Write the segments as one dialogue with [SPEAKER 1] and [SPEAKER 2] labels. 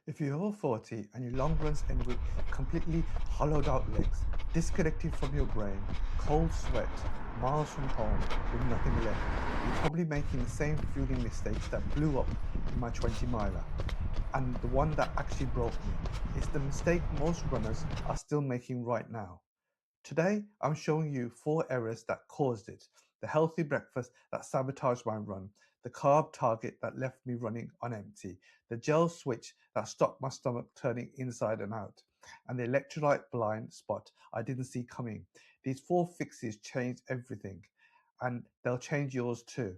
[SPEAKER 1] If you're over 40 and your long runs end with completely hollowed out legs, disconnected from your brain, cold sweat, miles from home with nothing left, you're probably making the same fueling mistakes that blew up in my 20 miler. And the one that actually broke me. It's the mistake most runners are still making right now. Today, I'm showing you 4 errors that caused it: the healthy breakfast that sabotaged my run, the carb target that left me running on empty, the gel switch that stopped my stomach turning inside and out, and the electrolyte blind spot I didn't see coming. These 4 fixes changed everything, and they'll change yours too.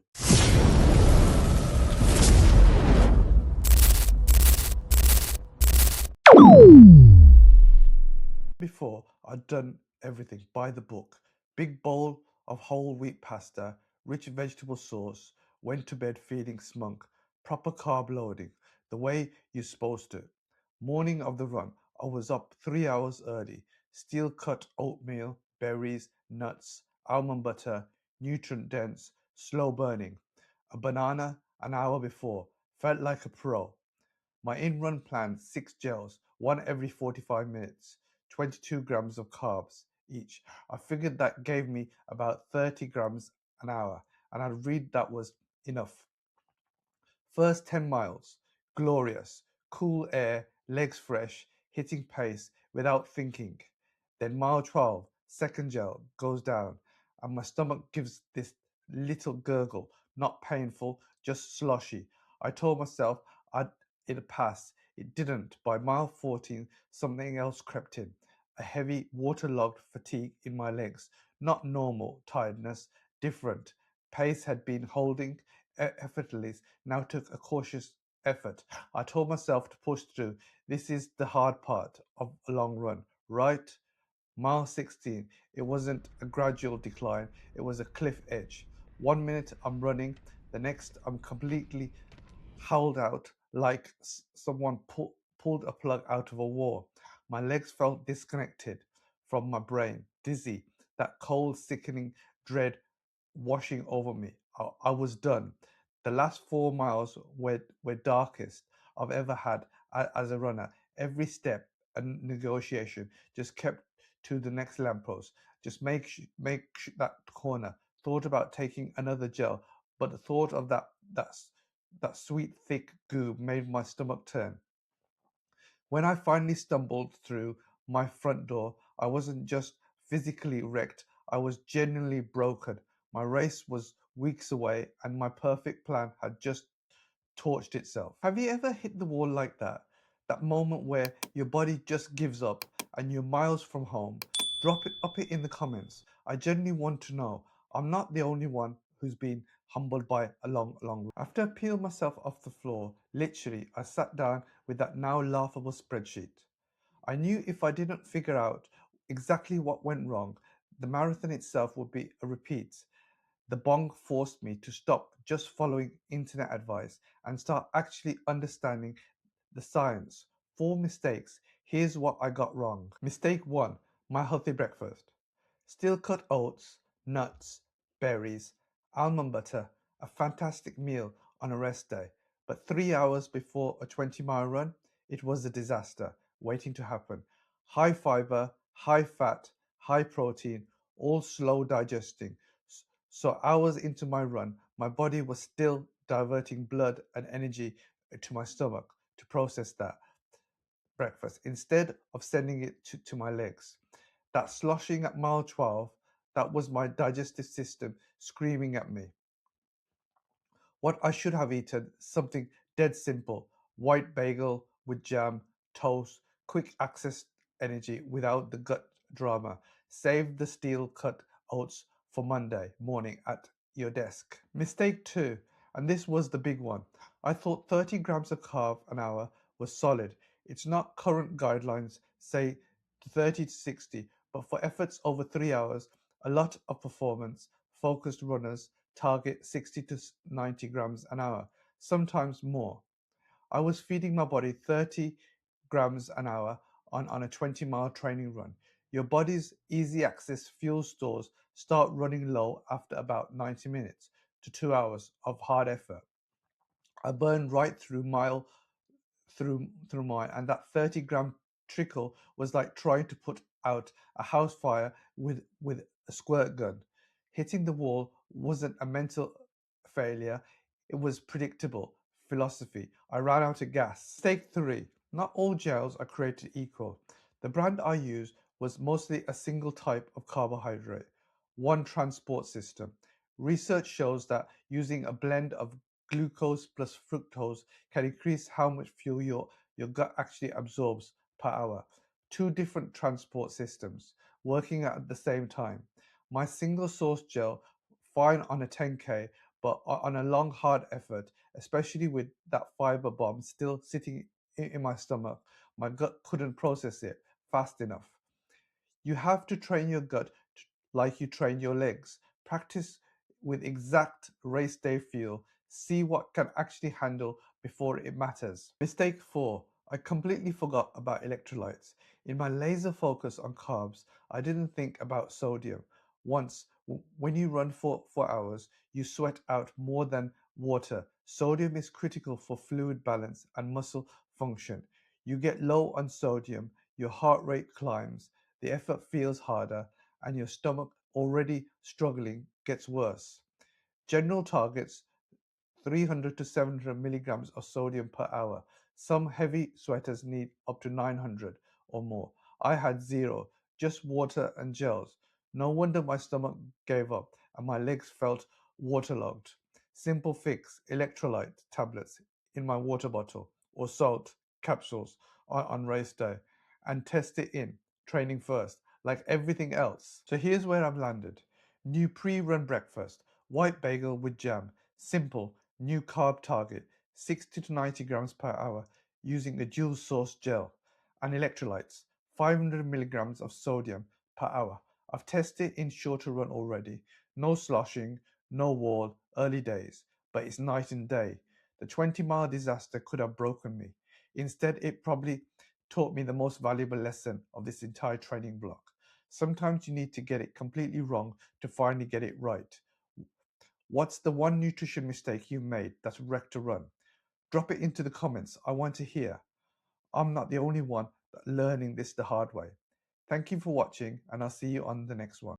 [SPEAKER 1] Before, I'd done everything by the book: big bowl of whole wheat pasta, rich vegetable sauce, went to bed feeling smug, proper carb loading, the way you're supposed to. Morning of the run, I was up 3 hours early, steel cut oatmeal, berries, nuts, almond butter, nutrient dense, slow burning. A banana an hour before, felt like a pro. My in-run plan: 6 gels, one every 45 minutes, 22 grams of carbs each. I figured that gave me about 30 grams an hour, and I'd read that was enough. First 10 miles, glorious, cool air, legs fresh, hitting pace without thinking. Then mile 12, second gel goes down, and my stomach gives this little gurgle, not painful, just sloshy. I told myself it'd pass. It didn't. By mile 14, something else crept in: a heavy, waterlogged fatigue in my legs. Not normal tiredness, different. Pace had been holding effortless, now took a cautious effort. I told myself to push through. This is the hard part of a long run, right? Mile 16. It wasn't a gradual decline, it was a cliff edge. 1 minute I'm running, the next I'm completely howled out like someone pulled a plug out of a wall. My legs felt disconnected from my brain, dizzy, that cold, sickening dread washing over me. I was done. The last 4 miles were darkest I've ever had as a runner. Every step and negotiation just kept to the next lamppost. Just that corner. Thought about taking another gel, but the thought of that sweet thick goo made my stomach turn. When I finally stumbled through my front door, I wasn't just physically wrecked, I was genuinely broken. My race was weeks away, and my perfect plan had just torched itself. Have you ever hit the wall like that? That moment where your body just gives up and you're miles from home? Drop it in the comments. I genuinely want to know. I'm not the only one who's been humbled by a long. After I peeled myself off the floor, literally, I sat down with that now laughable spreadsheet. I knew if I didn't figure out exactly what went wrong, the marathon itself would be a repeat. The bonk forced me to stop just following internet advice and start actually understanding the science. 4 mistakes. Here's what I got wrong. Mistake 1: my healthy breakfast. Steel cut oats, nuts, berries, almond butter, a fantastic meal on a rest day. But 3 hours before a 20-mile run, it was a disaster waiting to happen. High fiber, high fat, high protein, all slow digesting. So hours into my run, my body was still diverting blood and energy to my stomach to process that breakfast instead of sending it to my legs. That sloshing at mile 12, that was my digestive system screaming at me. What I should have eaten: something dead simple: white bagel with jam, toast, quick access energy without the gut drama. Save the steel cut oats for Monday morning at your desk. Mistake 2, and this was the big one. I thought 30 grams of carb an hour was solid. It's not. Current guidelines say 30 to 60, but for efforts over 3 hours, a lot of performance focused runners target 60 to 90 grams an hour, sometimes more. I was feeding my body 30 grams an hour on a 20-mile training run. Your body's easy access fuel stores start running low after about 90 minutes to 2 hours of hard effort. I burned right through mile through mine, and that 30-gram trickle was like trying to put out a house fire with a squirt gun. Hitting the wall wasn't a mental failure, it was predictable philosophy. I ran out of gas. Mistake 3. Not all gels are created equal. The brand I used was mostly a single type of carbohydrate, one transport system. Research shows that using a blend of glucose plus fructose can increase how much fuel your gut actually absorbs per hour. Two different transport systems working at the same time. My single source gel, fine on a 10K, but on a long, hard effort, especially with that fiber bomb still sitting in my stomach, my gut couldn't process it fast enough. You have to train your gut like you train your legs. Practice with exact race day fuel. See what can actually handle before it matters. Mistake 4. I completely forgot about electrolytes. In my laser focus on carbs, I didn't think about sodium. Once, when you run for 4 hours, you sweat out more than water. Sodium is critical for fluid balance and muscle function. You get low on sodium, your heart rate climbs, the effort feels harder, and your stomach, already struggling, gets worse. General targets 300 to 700 milligrams of sodium per hour. Some heavy sweaters need up to 900 or more. I had zero, just water and gels. No wonder my stomach gave up and my legs felt waterlogged. Simple fix: electrolyte tablets in my water bottle or salt capsules on race day, and test it in training first, like everything else. So here's where I've landed. New pre-run breakfast: white bagel with jam. Simple, new carb target: 60 to 90 grams per hour using a dual source gel. And electrolytes: 500 milligrams of sodium per hour. I've tested in shorter run already. No sloshing, no wall, early days, but it's night and day. The 20-mile disaster could have broken me. Instead, it probably taught me the most valuable lesson of this entire training block. Sometimes you need to get it completely wrong to finally get it right. What's the one nutrition mistake you made that's wrecked a run? Drop it into the comments. I want to hear. I'm not the only one learning this the hard way. Thank you for watching, and I'll see you on the next one.